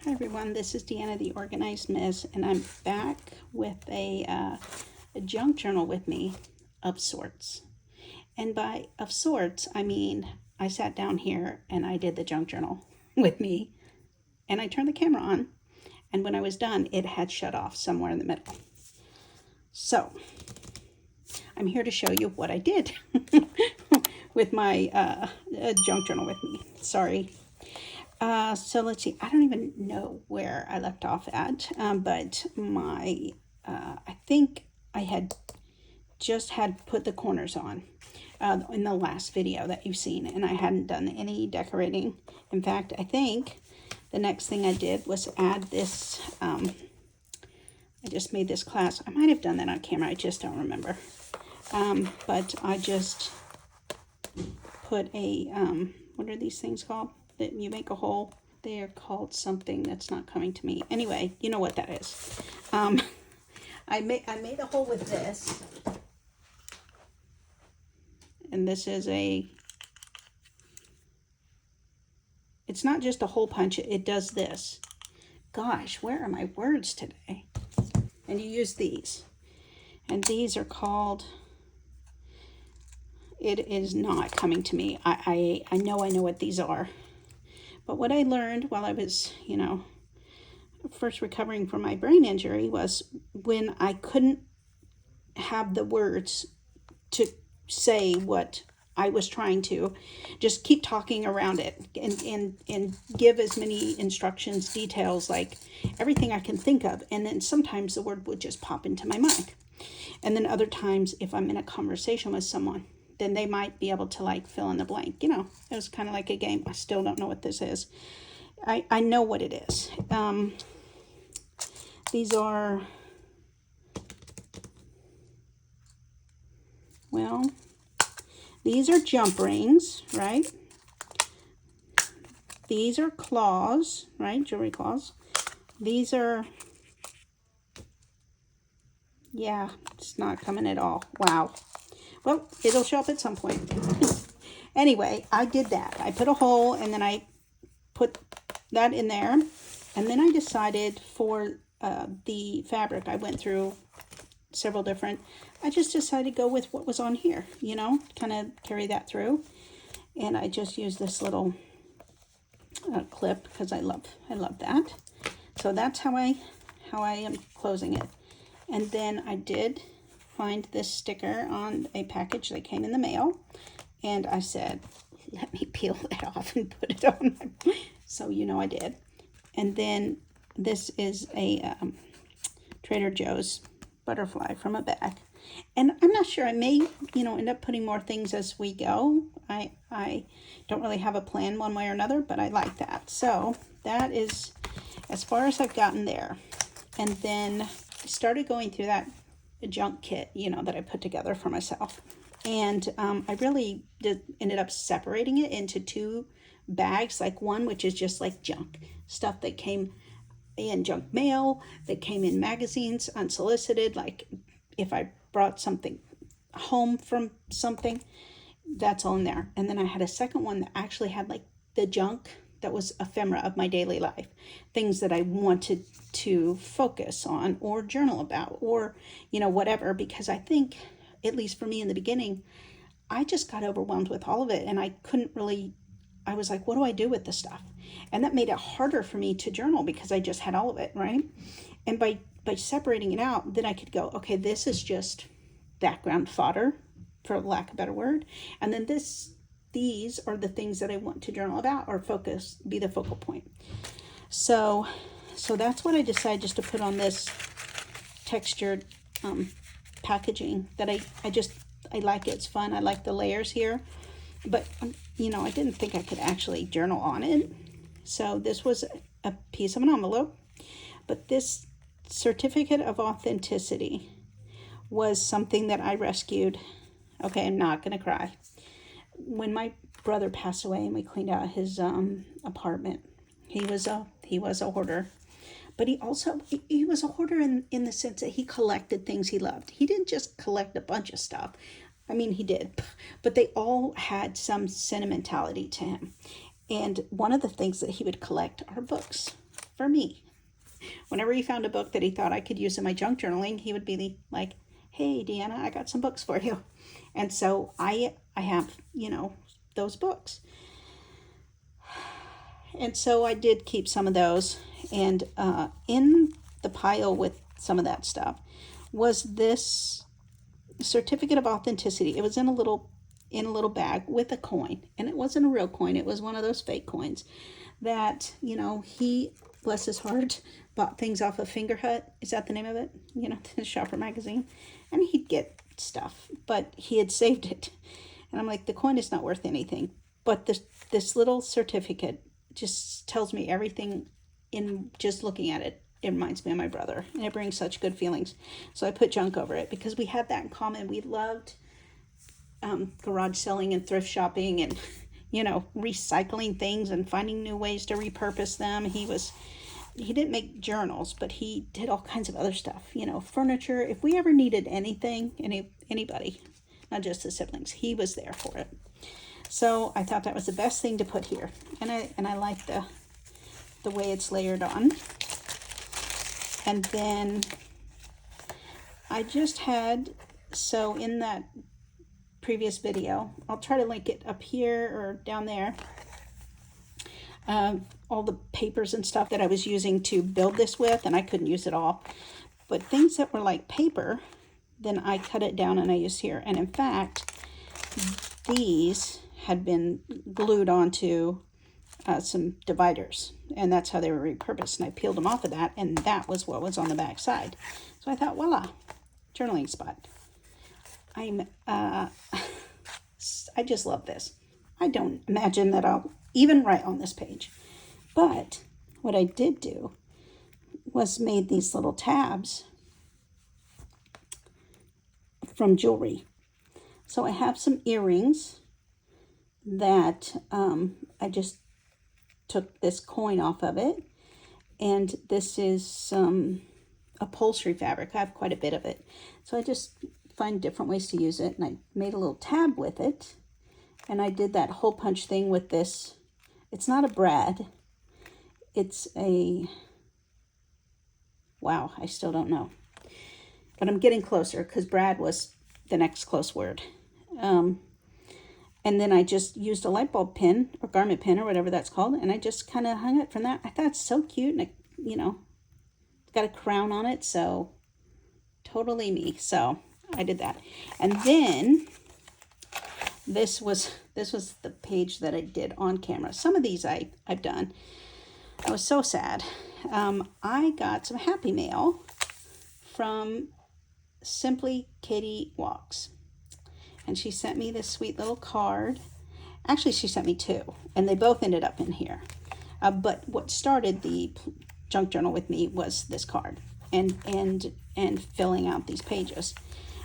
Hi everyone, this is Deanna the Organized Miss, and I'm back with a junk journal with me of sorts. And by of sorts, I mean I sat down here and I did the junk journal with me, and I turned the camera on, and when I was done, it had shut off somewhere in the middle. So I'm here to show you what I did with my junk journal with me. Sorry. So let's see. I don't even know where I left off at, but I think I had just had put the corners on in the last video that you've seen, and I hadn't done any decorating. In fact, I think the next thing I did was add this. I just made this class. I might have done that on camera. I just don't remember. But I just put a, what are these things called that you make a hole? They are called something that's not coming to me. Anyway, you know what that is. I made a hole with this. And this is it's not just a hole punch, it does this. Gosh, where are my words today? And you use these. And these are called, it is not coming to me. I know what these are. But what I learned while I was, first recovering from my brain injury was when I couldn't have the words to say what I was trying to, just keep talking around it and give as many instructions, details, like everything I can think of. And then sometimes the word would just pop into my mind. And then other times, if I'm in a conversation with someone, then they might be able to like fill in the blank. It was kind of like a game. I still don't know what this is. I know what it is. These are, well, these are jump rings, right? These are claws, right? Jewelry claws. These are, yeah, it's not coming at all. Wow. Well, it'll show up at some point. Anyway, I did that. I put a hole and then I put that in there. And then I decided for the fabric, I went through several different, I just decided to go with what was on here, kind of carry that through. And I just used this little clip because I love that. So that's how I am closing it. And then I did find this sticker on a package that came in the mail, and I said, let me peel that off and put it on my, so I did. And then this is a Trader Joe's butterfly from a bag, and I'm not sure, I may end up putting more things as we go. I don't really have a plan one way or another, but I like that. So that is as far as I've gotten there. And then I started going through that junk kit, that I put together for myself. And I really ended up separating it into two bags, like one which is just like junk stuff that came in junk mail, that came in magazines unsolicited, like if I brought something home from something, that's all in there. And then I had a second one that actually had like the junk that was ephemera of my daily life, things that I wanted to focus on or journal about or, whatever, because I think, at least for me in the beginning, I just got overwhelmed with all of it and I couldn't really, I was like, what do I do with this stuff? And that made it harder for me to journal because I just had all of it, right? And by separating it out, then I could go, okay, this is just background fodder, for lack of a better word. And then these are the things that I want to journal about or be the focal point. So that's what I decided, just to put on this textured packaging that I like it. It's fun. I like the layers here, but I didn't think I could actually journal on it. So this was a piece of an envelope, but this certificate of authenticity was something that I rescued. Okay, I'm not gonna cry. When my brother passed away and we cleaned out his apartment, he was a hoarder, but he was a hoarder in the sense that he collected things he loved. He didn't just collect a bunch of stuff. I mean, he did, but they all had some sentimentality to him. And one of the things that he would collect are books. for me. Whenever he found a book that he thought I could use in my junk journaling, he would be like, hey, Deanna, I got some books for you. And so I have, those books. And so I did keep some of those. And in the pile with some of that stuff was this certificate of authenticity. It was in a little bag with a coin, and it wasn't a real coin. It was one of those fake coins that, he, bless his heart, bought things off of Fingerhut. Is that the name of it? The shopper magazine. And he'd get stuff, but he had saved it. And I'm like, the coin is not worth anything. But this little certificate just tells me everything. In just looking at it, it reminds me of my brother, and it brings such good feelings. So I put junk over it because we had that in common. We loved garage selling and thrift shopping and, recycling things and finding new ways to repurpose them. He didn't make journals, but he did all kinds of other stuff, furniture. If we ever needed anything, anybody, not just the siblings, he was there for it. So I thought that was the best thing to put here. And I like the way it's layered on. And then I just had, so in that previous video, I'll try to link it up here or down there, all the papers and stuff that I was using to build this with, and I couldn't use it all. But things that were like paper, then I cut it down and I used here. And in fact, these had been glued onto some dividers, and that's how they were repurposed. And I peeled them off of that, and that was what was on the back side. So I thought, voila, journaling spot. I just love this. I don't imagine that I'll even write on this page, but what I did do was made these little tabs from jewelry. So I have some earrings that I just took this coin off of it, and this is some upholstery fabric. I have quite a bit of it, so I just find different ways to use it, and I made a little tab with it, and I did that hole punch thing with this. It's not a brad, it's a, wow, I still don't know, but I'm getting closer because brad was the next close word. And then I just used a light bulb pin or garment pin or whatever that's called, and I just kind of hung it from that. I thought it's so cute, and it's got a crown on it, so totally me. So I did that. And then this was the page that I did on camera. Some of these I've done. I was so sad. I got some happy mail from Simply Katie Walks. And she sent me this sweet little card. Actually, she sent me two, and they both ended up in here. But what started the junk journal with me was this card and filling out these pages.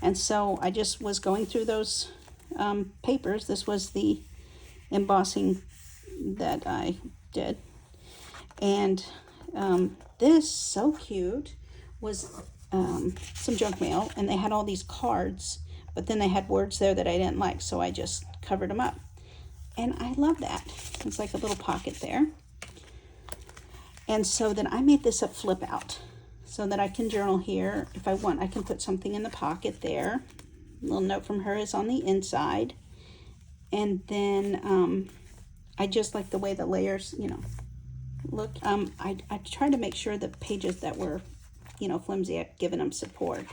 And so I just was going through those papers. This was the embossing that I did. And this, so cute, was some junk mail, and they had all these cards, but then they had words there that I didn't like, so I just covered them up. And I love that. It's like a little pocket there. And so then I made this a flip out so that I can journal here. If I want, I can put something in the pocket there. A little note from her is on the inside. And then I just like the way the layers, look. I tried to make sure the pages that were, flimsy, I've given them support.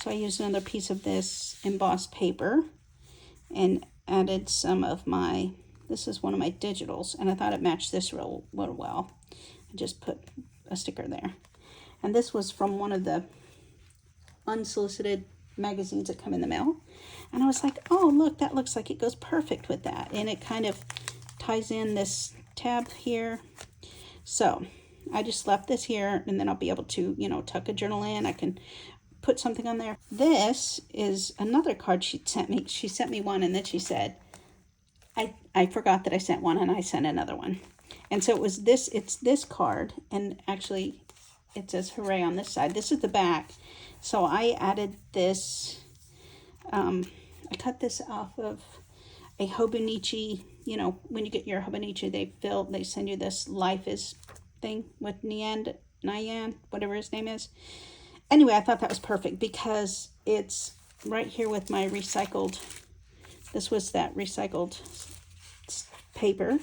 So I used another piece of this embossed paper and added some of this is one of my digitals, and I thought it matched this real well. I just put a sticker there. And this was from one of the unsolicited magazines that come in the mail. And I was like, oh, look, that looks like it goes perfect with that. And it kind of ties in this tab here. So I just left this here, and then I'll be able to, tuck a journal in. I can put something on there. This is another card she sent me. She sent me one, and then she said, I forgot that I sent one, and I sent another one. And so it's this card, and actually it says hooray on this side. This is the back. So I added this, I cut this off of a Hobonichi. When you get your Hobonichi, they send you this Life is thing with Nyan, whatever his name is. Anyway, I thought that was perfect because it's right here with my recycled, this was that recycled paper,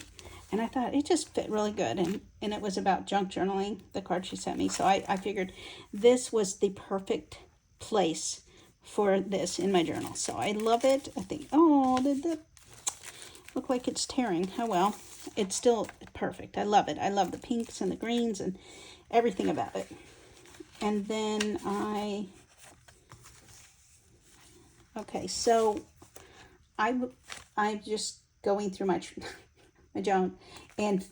and I thought it just fit really good, and it was about junk journaling, the card she sent me, so I figured this was the perfect place for this in my journal. So I love it. I think, oh, did the look like it's tearing? Oh well, it's still perfect. I love it. I love the pinks and the greens and everything about it. And then okay, so I'm just going through my my journal and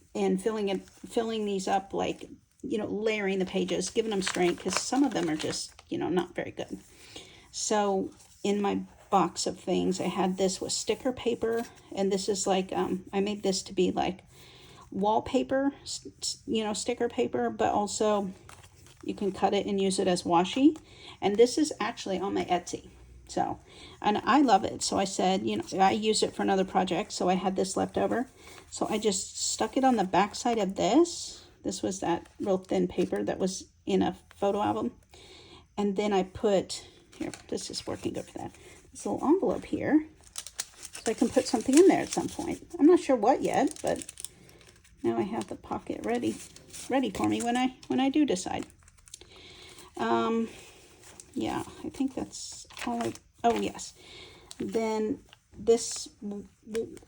filling these up, like, you know, layering the pages, giving them strength, because some of them are just, you know, not very good. So in my box of things, I had this with sticker paper, and this is like, I made this to be like wallpaper, you know, sticker paper, but also you can cut it and use it as washi. And this is actually on my Etsy. So, and I love it. So I said, you know, I use it for another project. So I had this left over. So I just stuck it on the back side of this. This was that real thin paper that was in a photo album. And then I put, here, this is working good for that, this little envelope here. So I can put something in there at some point. I'm not sure what yet, but now I have the pocket ready for me when I do decide. Yeah, I think that's all oh yes. Then this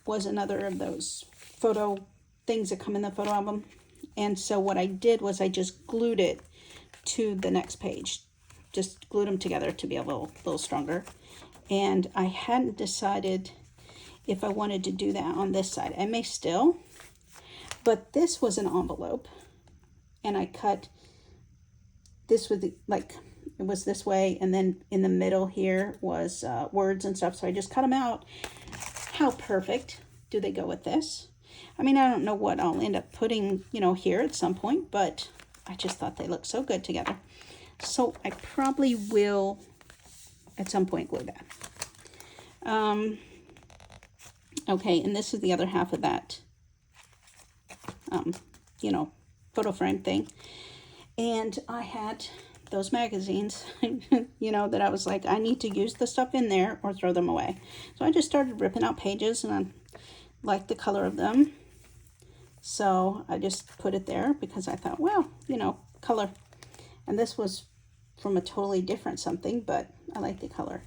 was another of those photo things that come in the photo album. And so what I did was I just glued it to the next page. Just glued them together to be a little stronger. And I hadn't decided if I wanted to do that on this side. I may still, but this was an envelope, and I cut this with like, it was this way, and then in the middle here was words and stuff, so I just cut them out. How perfect do they go with this? I mean, I don't know what I'll end up putting, you know, here at some point, but I just thought they looked so good together. So I probably will at some point glue that. Okay, and this is the other half of that, you know, photo frame thing. And I had those magazines, you know, that I was like, I need to use the stuff in there or throw them away. So I just started ripping out pages, and I liked the color of them. So I just put it there because I thought, well, you know, color. And this was from a totally different something, but I like the color.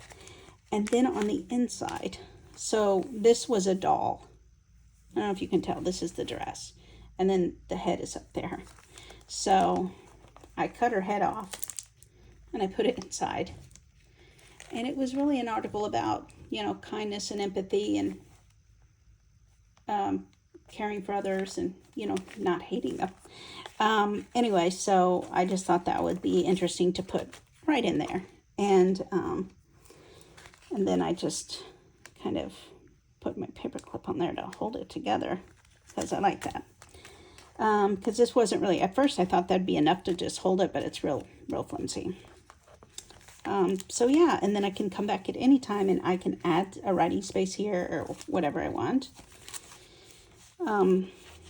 And then on the inside, so this was a doll. I don't know if you can tell, this is the dress. And then the head is up there. So I cut her head off and I put it inside. And it was really an article about, you know, kindness and empathy and caring for others and, you know, not hating them. Anyway, so I just thought that would be interesting to put right in there. And then I just kind of put my paper clip on there to hold it together because I like that. Because this wasn't really, at first I thought that'd be enough to just hold it, but it's real flimsy. So yeah, and then I can come back at any time and I can add a writing space here or whatever I want.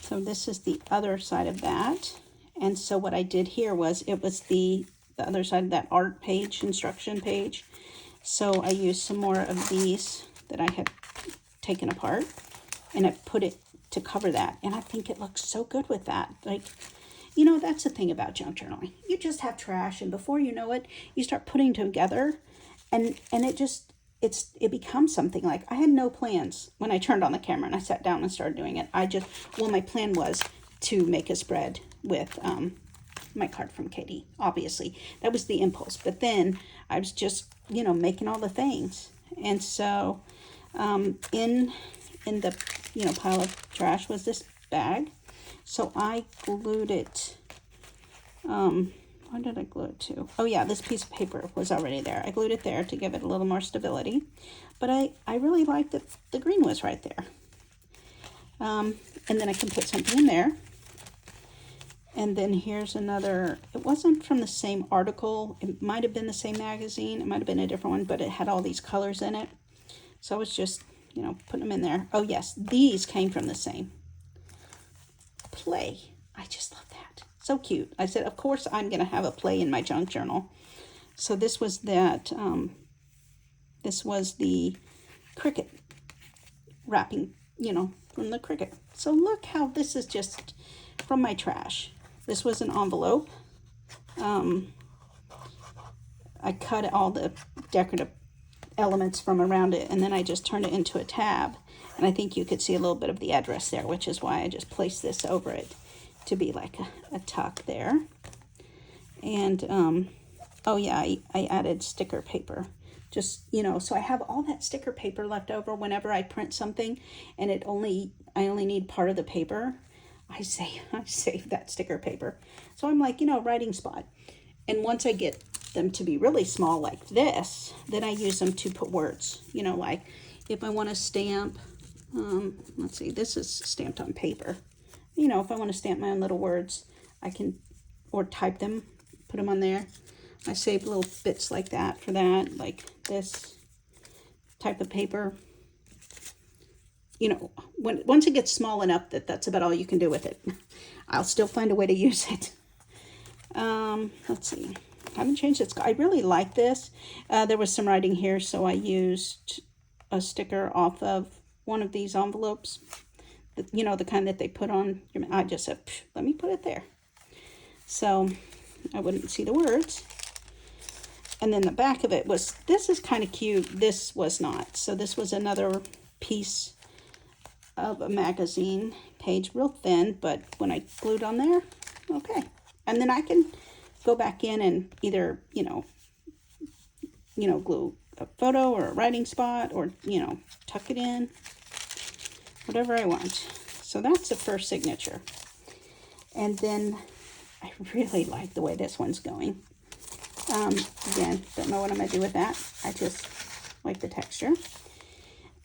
So this is the other side of that. And so what I did here was, it was the other side of that art page, instruction page. So I used some more of these that I had taken apart, and I put it to cover that. And I think it looks so good with that. Like, you know, that's the thing about junk journaling. You just have trash, and before you know it, you start putting together, and it becomes something. Like, I had no plans when I turned on the camera and I sat down and started doing it. My plan was to make a spread with my card from Katie. Obviously, that was the impulse. But then I was just, you know, making all the things. And so in the, you know, pile of trash was this bag. So I glued it. Where did I glue it to? Oh yeah, this piece of paper was already there. I glued it there to give it a little more stability. But I really liked that the green was right there. And then I can put something in there. And then here's another, it wasn't from the same article. It might have been the same magazine. It might have been a different one, but it had all these colors in it. So I was just, you know, putting them in there. Oh yes, these came from the same Play. I just love that. So cute. I said, of course I'm going to have a play in my junk journal. So this was that, this was the Cricut wrapping, you know, from the Cricut. So look how this is just from my trash. This was an envelope. I cut all the decorative elements from around it, and then I just turned it into a tab. And I think you could see a little bit of the address there, which is why I just placed this over it to be like a tuck there. And, oh yeah, I added sticker paper. Just, you know, so I have all that sticker paper left over whenever I print something, and I only need part of the paper. I save that sticker paper. So I'm like, you know, writing spot. And once I get them to be really small like this, then I use them to put words. You know, like if I want to stamp, let's see, this is stamped on paper. You know, if I want to stamp my own little words, I can, or type them, put them on there. I save little bits like that for that, like this type of paper. You know, once it gets small enough that that's about all you can do with it, I'll still find a way to use it. Let's see. I haven't changed it. I really like this. There was some writing here, so I used a sticker off of one of these envelopes. You know, the kind that they put on. I just said, let me put it there, so I wouldn't see the words. And then the back of it was, this is kind of cute. This was not. So this was another piece of a magazine page, real thin, but when I glued on there, okay. And then I can go back in and either, you know, glue a photo or a writing spot, or, you know, tuck it in, whatever I want. So that's the first signature. And then I really like the way this one's going. Again, don't know what I'm going to do with that. I just like the texture.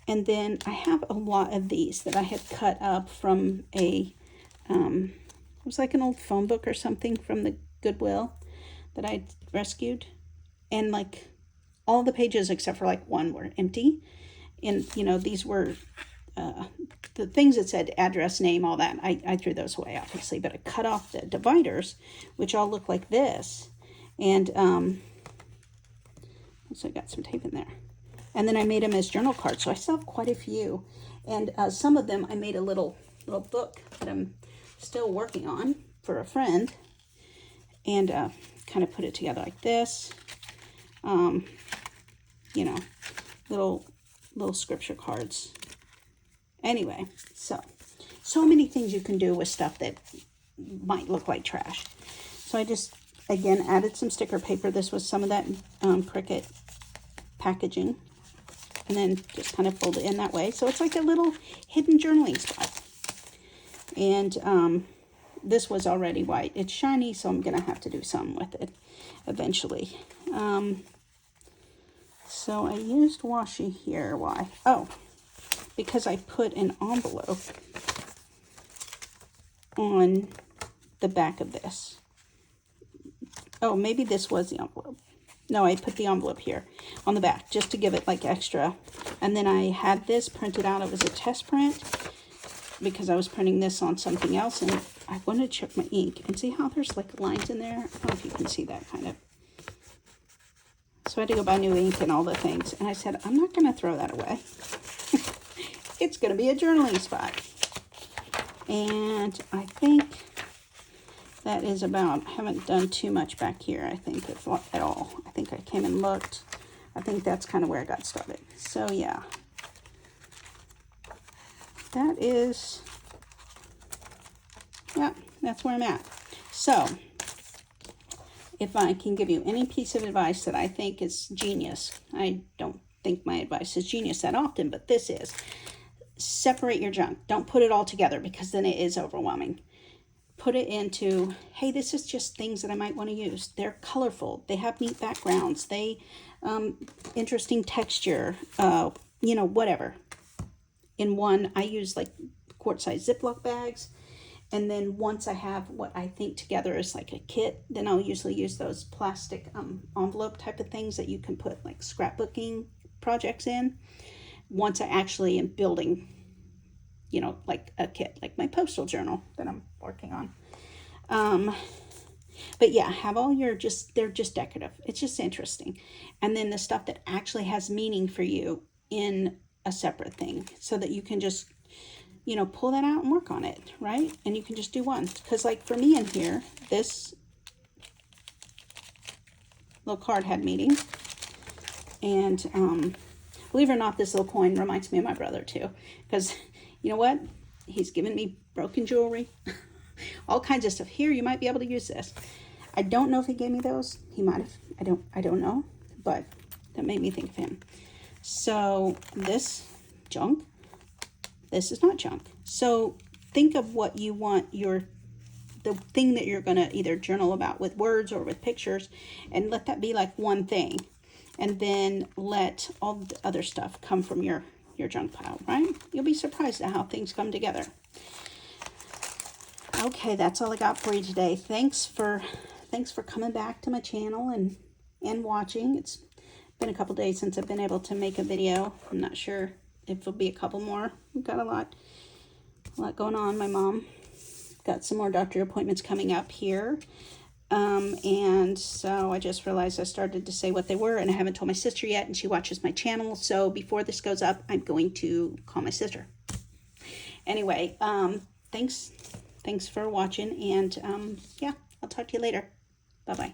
And then I have a lot of these that I had cut up from a, it was like an old phone book or something from the Goodwill that I rescued. And like all the pages except for like one were empty. And, you know, these were the things that said address, name, all that. I threw those away, obviously. But I cut off the dividers, which all look like this. And so I got some tape in there. And then I made them as journal cards. So I still have quite a few. And some of them I made a little book that I'm still working on for a friend. And kind of put it together like this. You know, little scripture cards. Anyway, so many things you can do with stuff that might look like trash. So I just, again, added some sticker paper. This was some of that Cricut packaging. And then just kind of fold it in that way. So it's like a little hidden journaling spot. And this was already white. It's shiny, so I'm going to have to do something with it eventually. So I used washi here. Why? Oh, because I put an envelope on the back of this. Oh, maybe this was the envelope. No, I put the envelope here on the back just to give it like extra. And then I had this printed out. It was a test print because I was printing this on something else. And I wanted to check my ink and see how there's like lines in there. I don't know if you can see that kind of. So I had to go buy new ink and all the things. And I said, I'm not going to throw that away. It's going to be a journaling spot. And I think that is about, I haven't done too much back here, I think, at all. I think I came and looked. I think that's kind of where I got started. So, yeah. That is, yeah, that's where I'm at. So, if I can give you any piece of advice that I think is genius, I don't think my advice is genius that often, but this is, separate your junk. Don't put it all together because then it is overwhelming. Put it into, hey, this is just things that I might want to use. They're colorful. They have neat backgrounds. They, interesting texture, you know, whatever. In one, I use like quart-size Ziploc bags. And then once I have what I think together is like a kit, then I'll usually use those plastic envelope type of things that you can put like scrapbooking projects in. Once I actually am building, you know, like a kit, like my postal journal that I'm working on. But yeah, have all your they're just decorative. It's just interesting. And then the stuff that actually has meaning for you in a separate thing, so that you can just, you know, pull that out and work on it, right? And you can just do one. Because like for me in here, this little card had meaning. And believe it or not, this little coin reminds me of my brother too. Because you know what? He's given me broken jewelry, all kinds of stuff. Here, you might be able to use this. I don't know if he gave me those. He might have. I don't know. But that made me think of him. So this junk, this is not junk. So think of what you want the thing that you're going to either journal about with words or with pictures, and let that be like one thing. And then let all the other stuff come from your junk pile, right? You'll be surprised at how things come together. Okay, that's all I got for you today. Thanks for coming back to my channel and watching. It's been a couple days since I've been able to make a video. I'm not sure if it'll be a couple more. We've got a lot going on. My mom got some more doctor appointments coming up here. And so I just realized I started to say what they were, and I haven't told my sister yet, and she watches my channel. So before this goes up, I'm going to call my sister. Anyway, thanks for watching, and yeah, I'll talk to you later. Bye-bye.